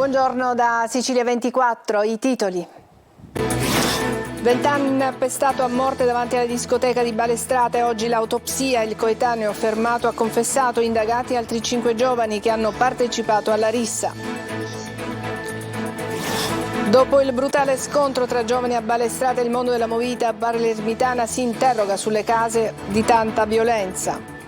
Buongiorno da Sicilia 24, i titoli. Vent'anni appestato a morte davanti alla discoteca di Balestrate, oggi l'autopsia, il coetaneo fermato ha confessato, indagati altri 5 giovani che hanno partecipato alla rissa. Dopo il brutale scontro tra giovani a Balestrate, il mondo della movida palermitana si interroga sulle cause di tanta violenza.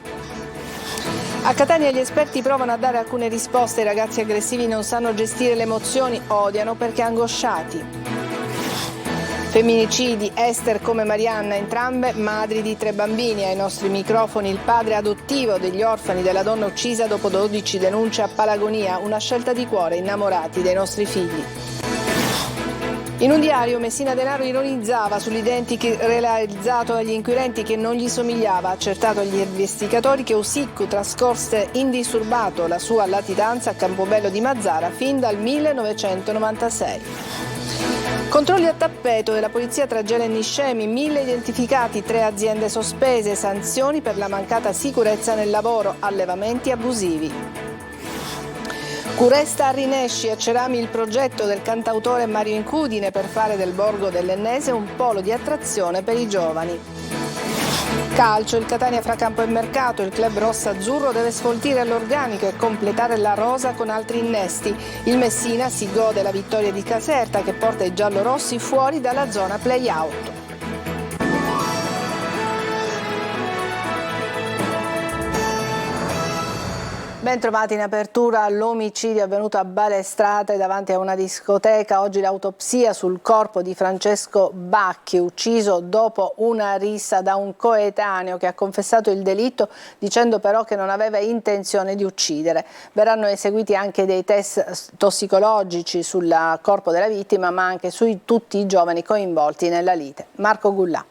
A Catania gli esperti provano a dare alcune risposte. I ragazzi aggressivi non sanno gestire le emozioni, odiano perché angosciati. Femminicidi, Esther come Marianna, entrambe madri di 3 bambini. Ai nostri microfoni il padre adottivo degli orfani della donna uccisa dopo 12 denunce a Palagonia, una scelta di cuore, innamorati dei nostri figli. In un diario Messina Denaro ironizzava sull'identic realizzato dagli inquirenti che non gli somigliava, ha accertato agli investigatori che Usiccu trascorse indisturbato la sua latitanza a Campobello di Mazara fin dal 1996. Controlli a tappeto della polizia tra Gela e Niscemi, 1000 identificati, 3 aziende sospese, sanzioni per la mancata sicurezza nel lavoro, allevamenti abusivi. Curesta a Rinesci, a Cerami il progetto del cantautore Mario Incudine per fare del Borgo dell'Ennese un polo di attrazione per i giovani. Calcio, il Catania fra campo e mercato, il club rosso-azzurro deve sfoltire all'organico e completare la rosa con altri innesti. Il Messina si gode la vittoria di Caserta che porta i giallorossi fuori dalla zona play-out. Ben trovati in apertura l'omicidio avvenuto a Balestrate davanti a una discoteca. Oggi l'autopsia sul corpo di Francesco Bacchi, ucciso dopo una rissa da un coetaneo che ha confessato il delitto dicendo però che non aveva intenzione di uccidere. Verranno eseguiti anche dei test tossicologici sul corpo della vittima ma anche su tutti i giovani coinvolti nella lite. Marco Gullà.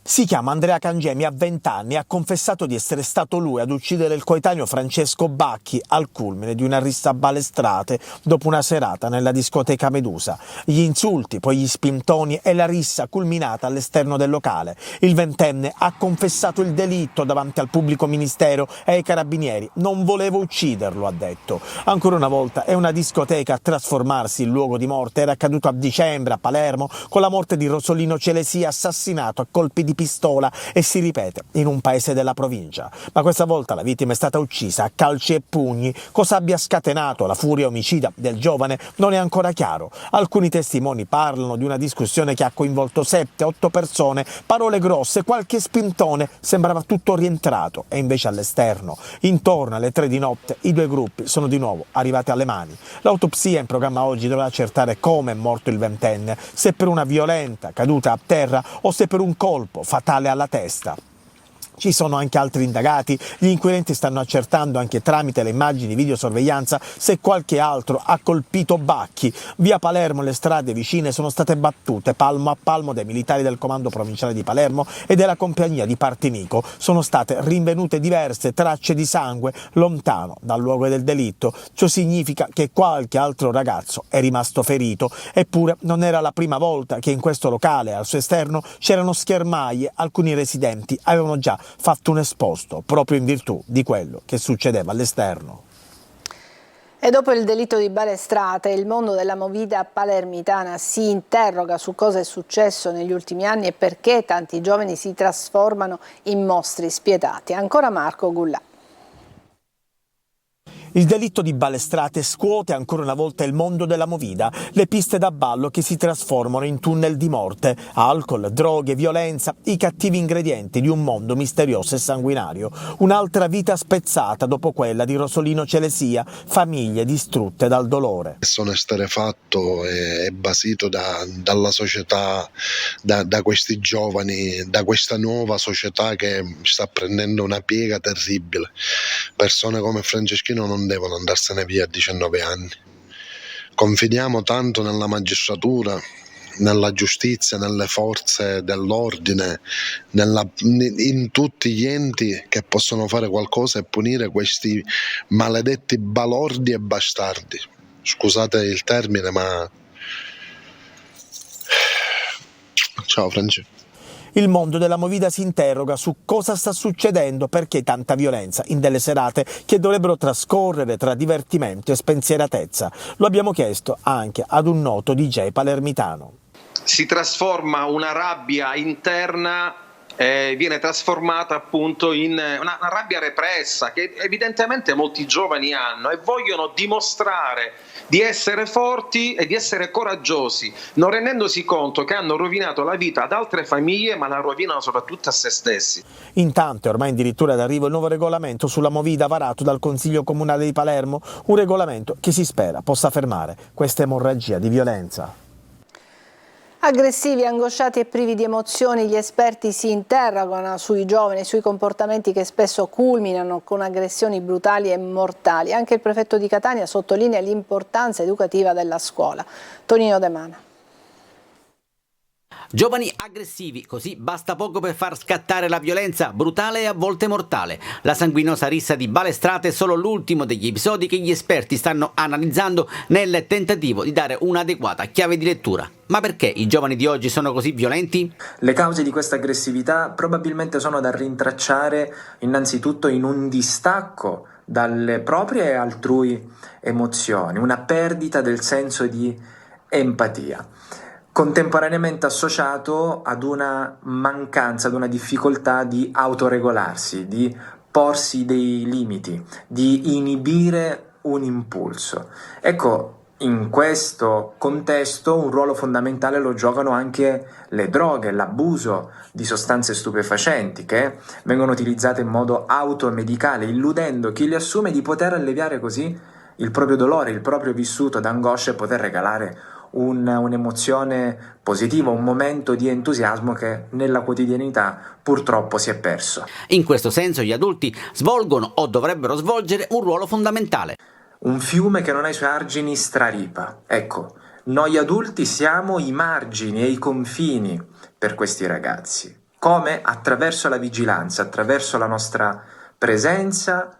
Si chiama Andrea Cangemi, ha 20 anni e ha confessato di essere stato lui ad uccidere il coetaneo Francesco Bacchi al culmine di una rissa a Balestrate dopo una serata nella discoteca Medusa. Gli insulti, poi gli spintoni e la rissa culminata all'esterno del locale. Il ventenne ha confessato il delitto davanti al pubblico ministero e ai carabinieri. Non volevo ucciderlo, ha detto. Ancora una volta è una discoteca a trasformarsi in luogo di morte. Era accaduto a dicembre a Palermo con la morte di Rosolino Celesia, assassinato a colpi di pistola, e si ripete in un paese della provincia. Ma questa volta la vittima è stata uccisa a calci e pugni. Cosa abbia scatenato la furia omicida del giovane non è ancora chiaro. Alcuni testimoni parlano di una discussione che ha coinvolto 7-8 persone, parole grosse, qualche spintone, sembrava tutto rientrato, e invece all'esterno, intorno alle 3 di notte, i 2 gruppi sono di nuovo arrivati alle mani. L'autopsia in programma oggi dovrà accertare come è morto il ventenne, se per una violenta caduta a terra o se per un colpo fatale alla testa. Ci sono anche altri indagati, gli inquirenti stanno accertando anche tramite le immagini di videosorveglianza se qualche altro ha colpito Bacchi. Via Palermo le strade vicine sono state battute palmo a palmo dai militari del comando provinciale di Palermo e della compagnia di Partinico. Sono state rinvenute diverse tracce di sangue lontano dal luogo del delitto. Ciò significa che qualche altro ragazzo è rimasto ferito. Eppure non era la prima volta che in questo locale al suo esterno c'erano schermaglie. Alcuni residenti avevano già fatto un esposto proprio in virtù di quello che succedeva all'esterno. E dopo il delitto di Balestrate, il mondo della movida palermitana si interroga su cosa è successo negli ultimi anni e perché tanti giovani si trasformano in mostri spietati. Ancora Marco Gullà. Il delitto di Balestrate scuote ancora una volta il mondo della movida, le piste da ballo che si trasformano in tunnel di morte, alcol, droghe, violenza, i cattivi ingredienti di un mondo misterioso e sanguinario. Un'altra vita spezzata dopo quella di Rosolino Celesia, famiglie distrutte dal dolore. Sono esterefatto e basito dalla società, da questi giovani, da questa nuova società che sta prendendo una piega terribile. Persone come Franceschino non devono andarsene via a 19 anni. Confidiamo tanto nella magistratura, nella giustizia, nelle forze dell'ordine, in tutti gli enti che possono fare qualcosa e punire questi maledetti balordi e bastardi. Scusate il termine, ma ciao Francesco. Il mondo della movida si interroga su cosa sta succedendo, perché tanta violenza in delle serate che dovrebbero trascorrere tra divertimento e spensieratezza. Lo abbiamo chiesto anche ad un noto DJ palermitano. Si trasforma una rabbia interna, viene trasformata appunto in una rabbia repressa che evidentemente molti giovani hanno e vogliono dimostrare di essere forti e di essere coraggiosi, non rendendosi conto che hanno rovinato la vita ad altre famiglie, ma la rovinano soprattutto a se stessi. Intanto è ormai addirittura d'arrivo il nuovo regolamento sulla movida varato dal Consiglio Comunale di Palermo, un regolamento che si spera possa fermare questa emorragia di violenza. Aggressivi, angosciati e privi di emozioni, gli esperti si interrogano sui giovani, sui comportamenti che spesso culminano con aggressioni brutali e mortali. Anche il prefetto di Catania sottolinea l'importanza educativa della scuola. Tonino De Mana. Giovani aggressivi, così basta poco per far scattare la violenza brutale e a volte mortale. La sanguinosa rissa di Balestrate è solo l'ultimo degli episodi che gli esperti stanno analizzando nel tentativo di dare un'adeguata chiave di lettura. Ma perché i giovani di oggi sono così violenti? Le cause di questa aggressività probabilmente sono da rintracciare innanzitutto in un distacco dalle proprie e altrui emozioni, una perdita del senso di empatia, contemporaneamente associato ad una mancanza, ad una difficoltà di autoregolarsi, di porsi dei limiti, di inibire un impulso. Ecco, in questo contesto un ruolo fondamentale lo giocano anche le droghe, l'abuso di sostanze stupefacenti che vengono utilizzate in modo automedicale, illudendo chi le assume di poter alleviare così il proprio dolore, il proprio vissuto d'angoscia e poter regalare un'emozione positiva, un momento di entusiasmo che nella quotidianità purtroppo si è perso. In questo senso gli adulti svolgono o dovrebbero svolgere un ruolo fondamentale. Un fiume che non ha i suoi argini straripa. Ecco, noi adulti siamo i margini e i confini per questi ragazzi. Come? Attraverso la vigilanza, attraverso la nostra presenza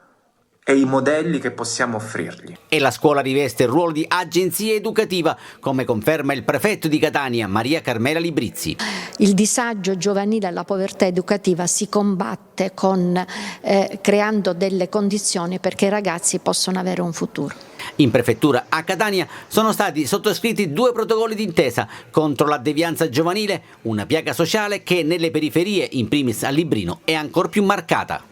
e i modelli che possiamo offrirgli. E la scuola riveste il ruolo di agenzia educativa, come conferma il prefetto di Catania, Maria Carmela Librizzi. Il disagio giovanile e la povertà educativa si combatte creando delle condizioni perché i ragazzi possano avere un futuro. In prefettura a Catania sono stati sottoscritti 2 protocolli d'intesa contro la devianza giovanile, una piaga sociale che nelle periferie, in primis a Librino, è ancor più marcata.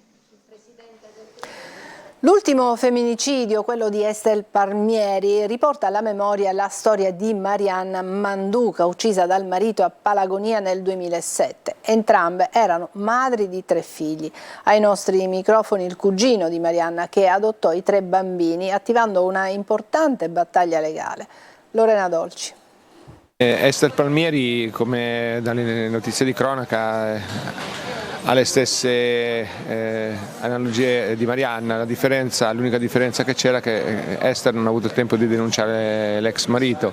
L'ultimo femminicidio, quello di Ester Palmieri, riporta alla memoria la storia di Marianna Manduca, uccisa dal marito a Palagonia nel 2007. Entrambe erano madri di 3 figli. Ai nostri microfoni il cugino di Marianna, che adottò i 3 bambini, attivando una importante battaglia legale. Lorena Dolci. Ester Palmieri, come dalle notizie di cronaca, ha le stesse analogie di Marianna. L'unica differenza che c'era è che Ester non ha avuto il tempo di denunciare l'ex marito.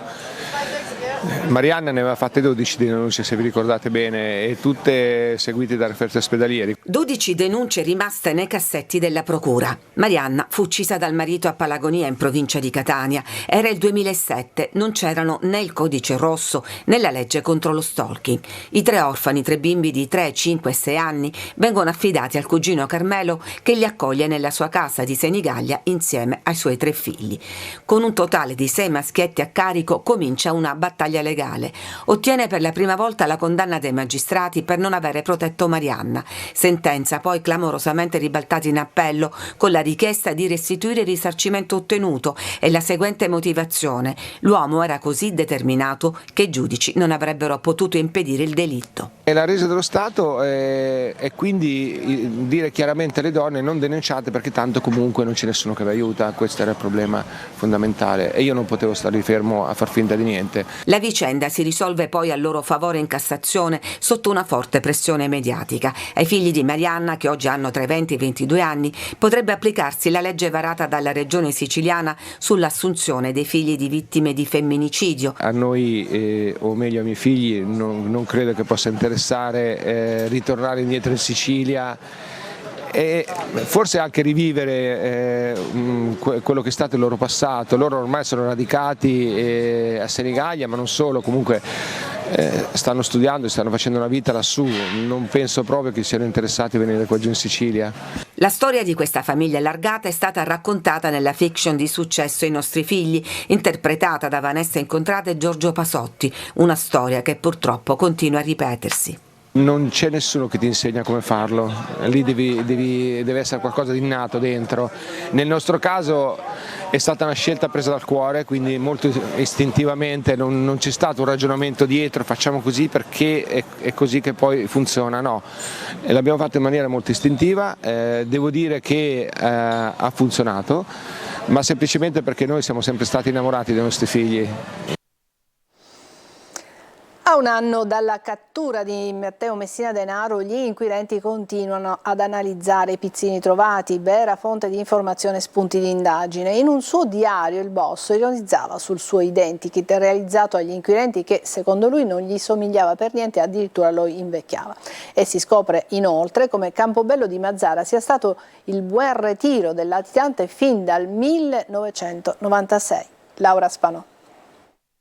Marianna ne aveva fatte 12 denunce, se vi ricordate bene, e tutte seguite da referti ospedalieri. 12 denunce rimaste nei cassetti della procura. Marianna fu uccisa dal marito a Palagonia, in provincia di Catania. Era il 2007, non c'erano né il codice rosso né la legge contro lo stalking. I 3 orfani, 3 bimbi di 3, 5 e 6 anni, vengono affidati al cugino Carmelo, che li accoglie nella sua casa di Senigallia insieme ai suoi 3 figli. Con un totale di 6 maschietti a carico comincia una battaglia legale. Ottiene per la prima volta la condanna dei magistrati per non avere protetto Marianna. Sentenza poi clamorosamente ribaltata in appello con la richiesta di restituire il risarcimento ottenuto e la seguente motivazione: l'uomo era così determinato che i giudici non avrebbero potuto impedire il delitto. E la resa dello Stato è quindi dire chiaramente alle donne: non denunciate perché tanto comunque non c'è nessuno che vi aiuta. Questo era il problema fondamentale e io non potevo stare fermo a far finta di niente. La vicenda si risolve poi a loro favore in Cassazione sotto una forte pressione mediatica. Ai figli di Marianna, che oggi hanno tra i 20 e i 22 anni, potrebbe applicarsi la legge varata dalla regione siciliana sull'assunzione dei figli di vittime di femminicidio. A noi, o meglio ai miei figli, non credo che possa interessare ritornare indietro in Sicilia e forse anche rivivere quello che è stato il loro passato. Loro ormai sono radicati a Senigallia, ma non solo, comunque stanno studiando, stanno facendo una vita lassù, non penso proprio che siano interessati a venire qua giù in Sicilia. La storia di questa famiglia allargata è stata raccontata nella fiction di successo I nostri figli, interpretata da Vanessa Incontrata e Giorgio Pasotti, una storia che purtroppo continua a ripetersi. Non c'è nessuno che ti insegna come farlo, lì deve essere qualcosa di innato dentro. Nel nostro caso è stata una scelta presa dal cuore, quindi molto istintivamente, non c'è stato un ragionamento dietro, facciamo così perché è così che poi funziona, no. E l'abbiamo fatto in maniera molto istintiva, devo dire che ha funzionato, ma semplicemente perché noi siamo sempre stati innamorati dei nostri figli. A un anno dalla cattura di Matteo Messina Denaro, gli inquirenti continuano ad analizzare i pizzini trovati, vera fonte di informazione e spunti di indagine. In un suo diario il boss ironizzava sul suo identikit realizzato agli inquirenti che secondo lui non gli somigliava per niente e addirittura lo invecchiava. E si scopre inoltre come Campobello di Mazara sia stato il buon ritiro del latitante fin dal 1996. Laura Spanò.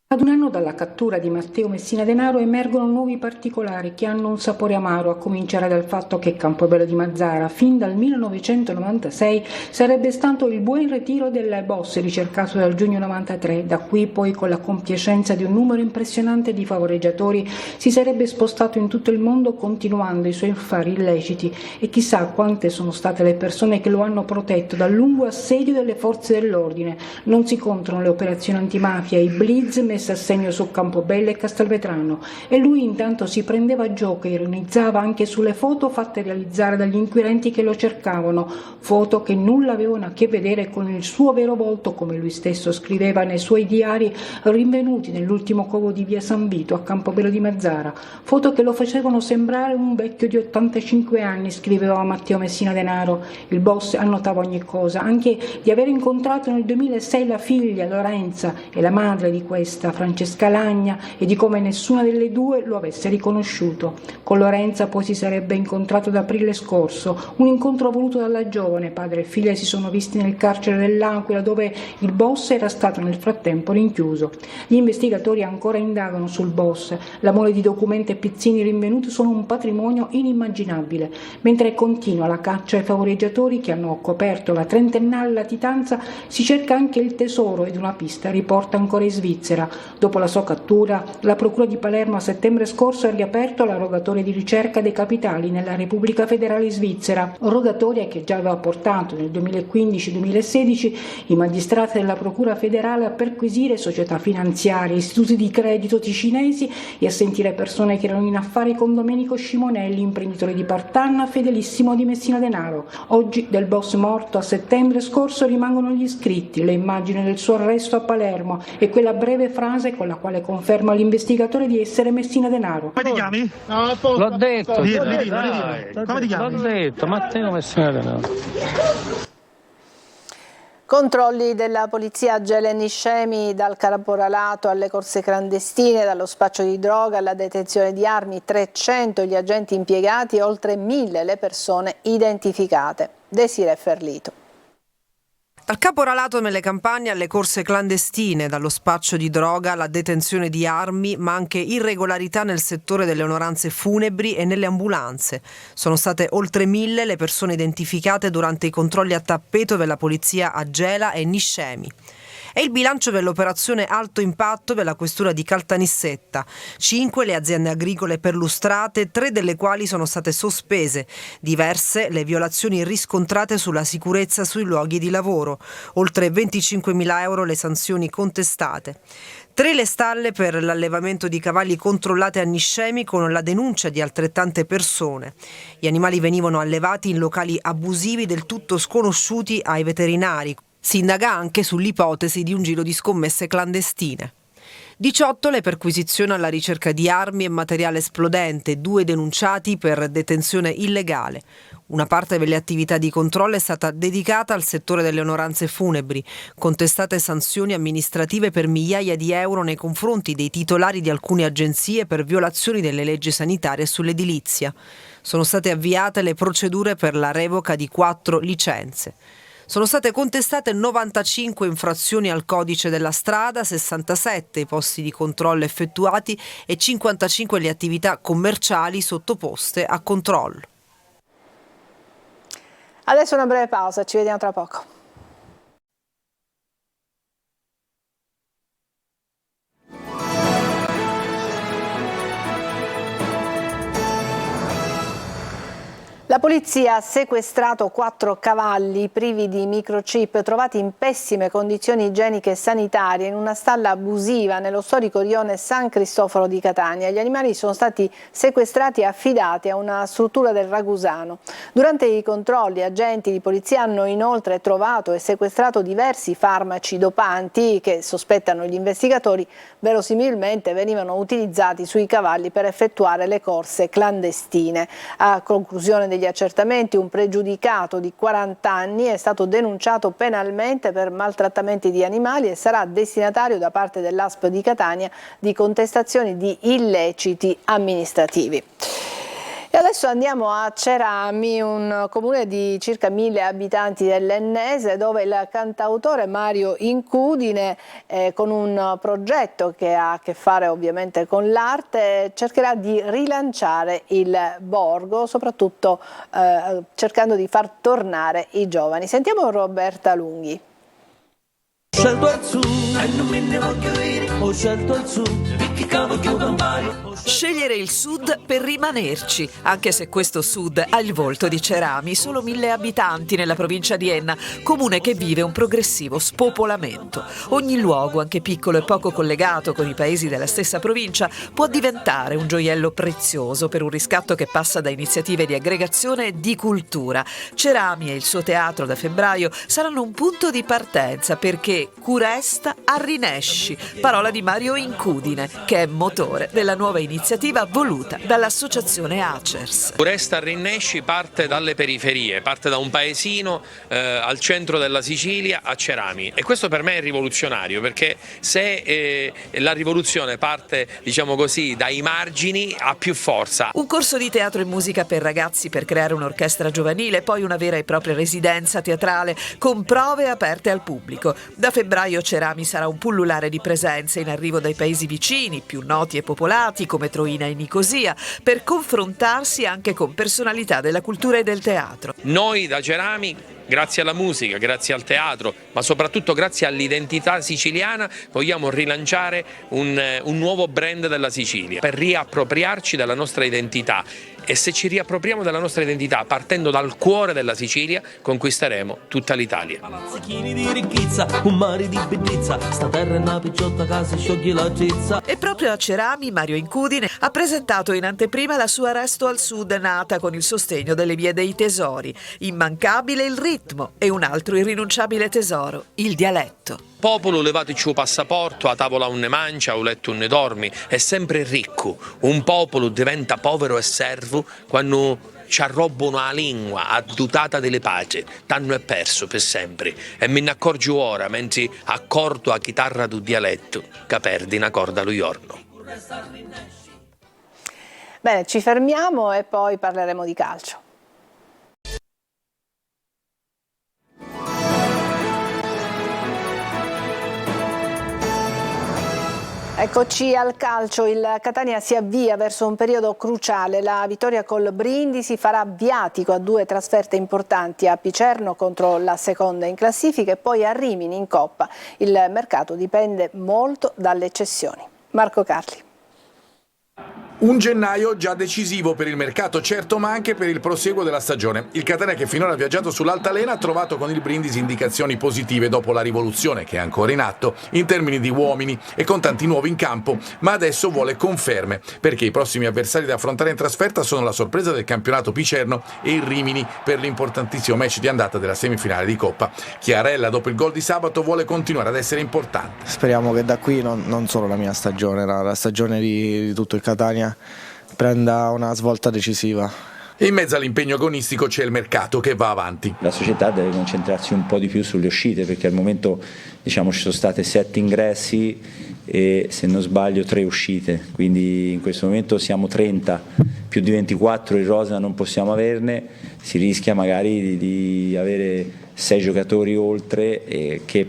Ad un anno dalla cattura di Matteo Messina Denaro emergono nuovi particolari che hanno un sapore amaro, a cominciare dal fatto che Campobello di Mazara fin dal 1996 sarebbe stato il buon ritiro del boss ricercato dal giugno 93. Da qui poi, con la compiacenza di un numero impressionante di favoreggiatori, si sarebbe spostato in tutto il mondo continuando i suoi affari illeciti, e chissà quante sono state le persone che lo hanno protetto dal lungo assedio delle forze dell'ordine. Non si contano le operazioni antimafia, i blitz messa a segno su Campobello e Castelvetrano, e lui intanto si prendeva gioco e ironizzava anche sulle foto fatte realizzare dagli inquirenti che lo cercavano, foto che nulla avevano a che vedere con il suo vero volto, come lui stesso scriveva nei suoi diari rinvenuti nell'ultimo covo di via San Vito a Campobello di Mazara, foto che lo facevano sembrare un vecchio di 85 anni, scriveva Matteo Messina Denaro. Il boss annotava ogni cosa, anche di aver incontrato nel 2006 la figlia Lorenza e la madre di questa, Francesca Lagna, e di come nessuna delle due lo avesse riconosciuto. Con Lorenza poi si sarebbe incontrato ad aprile scorso, un incontro voluto dalla giovane. Padre e figlia si sono visti nel carcere dell'Aquila, dove il boss era stato nel frattempo rinchiuso. Gli investigatori ancora indagano sul boss. La mole di documenti e pizzini rinvenuti sono un patrimonio inimmaginabile. Mentre continua la caccia ai favoreggiatori che hanno coperto la trentennale latitanza, si cerca anche il tesoro, ed una pista riporta ancora in Svizzera. Dopo la sua cattura, la Procura di Palermo a settembre scorso ha riaperto la rogatoria di ricerca dei capitali nella Repubblica Federale Svizzera, rogatoria che già aveva portato nel 2015-2016 i magistrati della Procura Federale a perquisire società finanziarie, istituti di credito ticinesi e a sentire persone che erano in affari con Domenico Scimonelli, imprenditore di Partanna, fedelissimo di Messina Denaro. Oggi, del boss morto a settembre scorso, rimangono gli scritti, le immagini del suo arresto a Palermo e quella breve frase con la quale conferma l'investigatore di essere Messina Denaro. Come ti chiami? No, l'ho detto. Come ti chiami? L'ho detto, Matteo Messina Denaro. Controlli della polizia a Gela e Niscemi, dal caporalato alle corse clandestine, dallo spaccio di droga alla detenzione di armi, 300 gli agenti impiegati e oltre 1000 le persone identificate. Desiree Ferlito. Dal caporalato nelle campagne alle corse clandestine, dallo spaccio di droga alla detenzione di armi, ma anche irregolarità nel settore delle onoranze funebri e nelle ambulanze. Sono state oltre 1000 le persone identificate durante i controlli a tappeto della polizia a Gela e Niscemi. È il bilancio dell'operazione Alto Impatto della questura di Caltanissetta. 5 le aziende agricole perlustrate, 3 delle quali sono state sospese. Diverse le violazioni riscontrate sulla sicurezza sui luoghi di lavoro. Oltre 25.000 euro le sanzioni contestate. 3 le stalle per l'allevamento di cavalli controllate a Niscemi con la denuncia di altrettante persone. Gli animali venivano allevati in locali abusivi del tutto sconosciuti ai veterinari. Si indaga anche sull'ipotesi di un giro di scommesse clandestine. 18 le perquisizioni alla ricerca di armi e materiale esplodente, 2 denunciati per detenzione illegale. Una parte delle attività di controllo è stata dedicata al settore delle onoranze funebri, contestate sanzioni amministrative per migliaia di euro nei confronti dei titolari di alcune agenzie per violazioni delle leggi sanitarie sull'edilizia. Sono state avviate le procedure per la revoca di 4 licenze. Sono state contestate 95 infrazioni al codice della strada, 67 i posti di controllo effettuati e 55 le attività commerciali sottoposte a controllo. Adesso una breve pausa, ci vediamo tra poco. La polizia ha sequestrato 4 cavalli privi di microchip trovati in pessime condizioni igieniche e sanitarie in una stalla abusiva nello storico rione San Cristoforo di Catania. Gli animali sono stati sequestrati e affidati a una struttura del Ragusano. Durante i controlli, agenti di polizia hanno inoltre trovato e sequestrato diversi farmaci dopanti che, sospettano gli investigatori, verosimilmente venivano utilizzati sui cavalli per effettuare le corse clandestine. A conclusione degli accertamenti, un pregiudicato di 40 anni è stato denunciato penalmente per maltrattamenti di animali e sarà destinatario da parte dell'ASP di Catania di contestazioni di illeciti amministrativi. E adesso andiamo a Cerami, un comune di circa 1000 abitanti dell'Ennese, dove il cantautore Mario Incudine, con un progetto che ha a che fare ovviamente con l'arte, cercherà di rilanciare il borgo, soprattutto cercando di far tornare i giovani. Sentiamo Roberta Lunghi. Scelto il sud e non me ne voglio dire, ho scelto il sud, perché cavolo campare. Scegliere il sud per rimanerci, anche se questo sud ha il volto di Cerami, solo 1000 abitanti nella provincia di Enna, comune che vive un progressivo spopolamento. Ogni luogo, anche piccolo e poco collegato con i paesi della stessa provincia, può diventare un gioiello prezioso per un riscatto che passa da iniziative di aggregazione e di cultura. Cerami e il suo teatro da febbraio saranno un punto di partenza perché Curesta arrinesci, parola di Mario Incudine, che è motore della nuova iniziativa voluta dall'associazione Acers. Curesta Rinnesci parte dalle periferie, parte da un paesino al centro della Sicilia, a Cerami, e questo per me è rivoluzionario, perché se la rivoluzione parte, diciamo così, dai margini, ha più forza. Un corso di teatro e musica per ragazzi per creare un'orchestra giovanile, poi una vera e propria residenza teatrale con prove aperte al pubblico. Da febbraio Cerami sarà un pullulare di presenze in arrivo dai paesi vicini, più noti e popolati come Troina e Nicosia, per confrontarsi anche con personalità della cultura e del teatro. Noi da Cerami, grazie alla musica, grazie al teatro, ma soprattutto grazie all'identità siciliana, vogliamo rilanciare un nuovo brand della Sicilia per riappropriarci della nostra identità. E se ci riappropriamo della nostra identità partendo dal cuore della Sicilia, conquisteremo tutta l'Italia. E proprio a Cerami Mario Incudine ha presentato in anteprima la sua Resto al Sud, nata con il sostegno delle Vie dei Tesori. Immancabile il ritmo e un altro irrinunciabile tesoro, il dialetto. Popolo levatici il passaporto, a tavola un ne mancia, a letto un ne dormi, è sempre ricco. Un popolo diventa povero e servo quando ci arrobano la lingua addutata delle pace, t'hanno è perso per sempre. E me ne accorgo ora, mentre accordo a chitarra del dialetto, che perdi una corda lo giorno. Bene, ci fermiamo e poi parleremo di calcio. Eccoci al calcio, il Catania si avvia verso un periodo cruciale, la vittoria col Brindisi farà viatico a 2 trasferte importanti, a Picerno contro la seconda in classifica e poi a Rimini in Coppa. Il mercato dipende molto dalle cessioni. Marco Carli. Un gennaio già decisivo per il mercato, certo, ma anche per il prosieguo della stagione. Il Catania, che finora ha viaggiato sull'altalena, ha trovato con il Brindisi indicazioni positive dopo la rivoluzione, che è ancora in atto, in termini di uomini e con tanti nuovi in campo, ma adesso vuole conferme, perché i prossimi avversari da affrontare in trasferta sono la sorpresa del campionato Picerno e il Rimini per l'importantissimo match di andata della semifinale di Coppa. Chiarella, dopo il gol di sabato, vuole continuare ad essere importante. Speriamo che da qui non solo la mia stagione, la stagione di tutto il Catania prenda una svolta decisiva. In mezzo all'impegno agonistico c'è il mercato che va avanti. La società deve concentrarsi un po' di più sulle uscite, perché al momento ci sono state 7 ingressi e se non sbaglio 3 uscite, quindi in questo momento siamo 30, più di 24 in rosa non possiamo averne, si rischia magari di avere 6 giocatori oltre che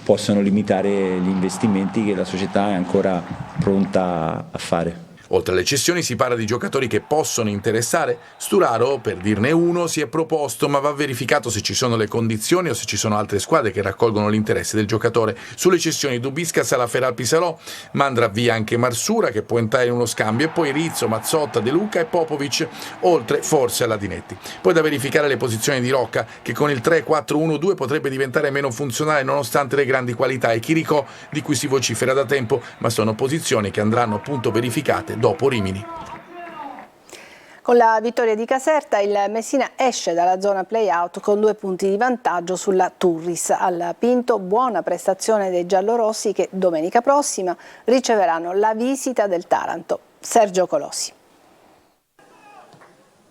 possono limitare gli investimenti che la società è ancora pronta a fare. Oltre alle cessioni si parla di giocatori che possono interessare. Sturaro, per dirne uno, si è proposto, ma va verificato se ci sono le condizioni o se ci sono altre squadre che raccolgono l'interesse del giocatore. Sulle cessioni Dubiscas alla Feral Pisarò, ma andrà via anche Marsura che può entrare in uno scambio, e poi Rizzo, Mazzotta, De Luca e Popovic, oltre forse alla Dinetti. Poi da verificare le posizioni di Rocca, che con il 3-4-1-2 potrebbe diventare meno funzionale nonostante le grandi qualità, e Chiricò, di cui si vocifera da tempo, ma sono posizioni che andranno appunto verificate dopo Rimini. Con la vittoria di Caserta il Messina esce dalla zona play-out con 2 punti di vantaggio sulla Turris. Al Pinto buona prestazione dei giallorossi che domenica prossima riceveranno la visita del Taranto. Sergio Colossi.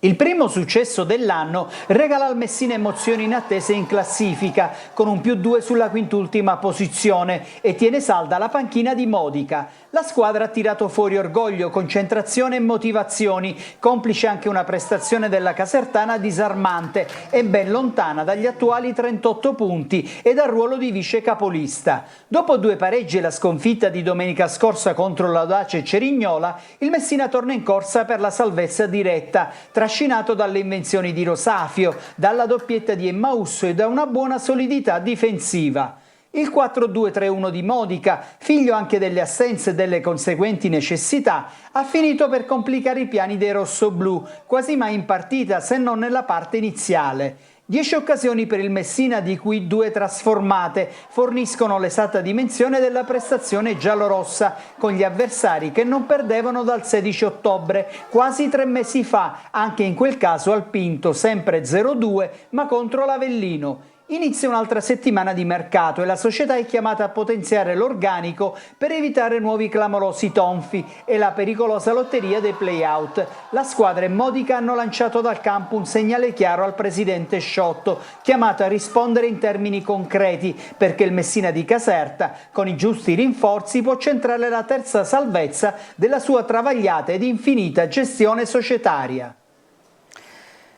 Il primo successo dell'anno regala al Messina emozioni inattese in classifica, con un +2 sulla quintultima posizione, e tiene salda la panchina di Modica. La squadra ha tirato fuori orgoglio, concentrazione e motivazioni, complice anche una prestazione della Casertana disarmante e ben lontana dagli attuali 38 punti e dal ruolo di vice capolista. Dopo 2 pareggi e la sconfitta di domenica scorsa contro l'Audace e Cerignola, il Messina torna in corsa per la salvezza diretta, trascinato dalle invenzioni di Rosafio, dalla doppietta di Emmausso e da una buona solidità difensiva. Il 4-2-3-1 di Modica, figlio anche delle assenze e delle conseguenti necessità, ha finito per complicare i piani dei rossoblù, quasi mai in partita se non nella parte iniziale. 10 occasioni per il Messina, di cui 2 trasformate, forniscono l'esatta dimensione della prestazione giallorossa, con gli avversari che non perdevano dal 16 ottobre, quasi 3 mesi fa, anche in quel caso al Pinto, sempre 0-2, ma contro l'Avellino. Inizia un'altra settimana di mercato e la società è chiamata a potenziare l'organico per evitare nuovi clamorosi tonfi e la pericolosa lotteria dei play-out. La squadra e Modica hanno lanciato dal campo un segnale chiaro al presidente Sciotto, chiamato a rispondere in termini concreti, perché il Messina di Caserta, con i giusti rinforzi, può centrare la terza salvezza della sua travagliata ed infinita gestione societaria.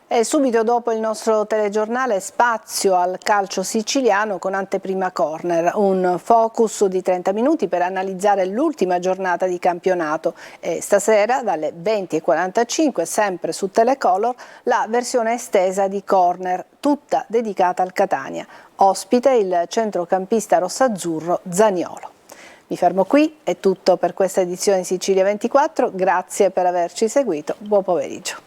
E subito dopo il nostro telegiornale spazio al calcio siciliano con Anteprima Corner, un focus di 30 minuti per analizzare l'ultima giornata di campionato e stasera dalle 20:45 sempre su Telecolor la versione estesa di Corner, tutta dedicata al Catania. Ospite il centrocampista rossazzurro Zaniolo. Mi fermo qui, è tutto per questa edizione di Sicilia 24, grazie per averci seguito, buon pomeriggio.